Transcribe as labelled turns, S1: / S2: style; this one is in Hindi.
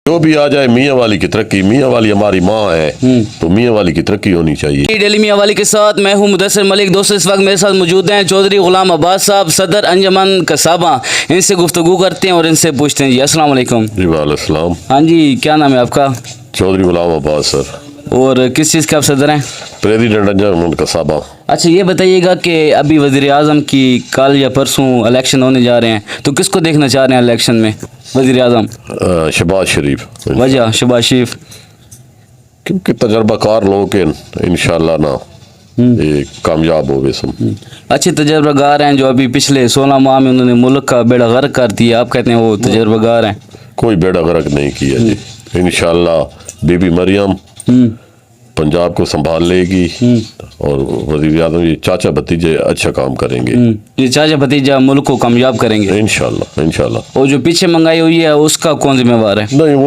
S1: जो भी आ जाए मियाँ वाली की तरक्की, मियाँ वाली हमारी माँ है तो मियाँ वाली की तरक्की होनी चाहिए।
S2: डेली मियाँ वाली के साथ मैं हूँ मुदस्सिर मलिक। दोस्तों इस वक्त मेरे साथ मौजूद हैं चौधरी गुलाम अब्बास साहब, सदर अंजुमन कसाबा। इनसे गुफ्तगू करते हैं और इनसे पूछते हैं। जी अस्सलाम वालेकुम।
S1: जी वालेकुम।
S2: हाँ जी, क्या नाम है आपका?
S1: चौधरी गुलाम अब्बास सर,
S2: और किस चीज़ के आप सदर हैं?
S1: प्रेसिडेंट अंजुमन कसाबा।
S2: अच्छा, ये बताइएगा कि अभी वज़ीर आज़म की कल या परसों इलेक्शन होने जा रहे हैं, तो किसको देखना चाह रहे हैं इलेक्शन में वज़ीर आज़म?
S1: शहबाज शरीफ।
S2: वजह शहबाज शरीफ
S1: क्योंकि तजर्बाकार लोग हैं, इंशाल्लाह ना ये कामयाब हो गए सब।
S2: अच्छे तजर्बागार हैं जो अभी पिछले 16 माह में उन्होंने मुल्क का बेड़ा गर्क कर दिया। आप कहते हैं वो तजर्बागार हैं?
S1: कोई बेड़ा गर्क नहीं किया जी। इंशाल्लाह बीबी मरियम पंजाब को संभाल लेगी और वज़ीर आज़म ये चाचा भतीजे अच्छा काम करेंगे।
S2: ये चाचा भतीजा मुल्क को कामयाब करेंगे
S1: इंशाल्लाह इंशाल्लाह।
S2: और जो पीछे महंगाई हुई है उसका कौन जिम्मेवार है?
S1: नहीं वो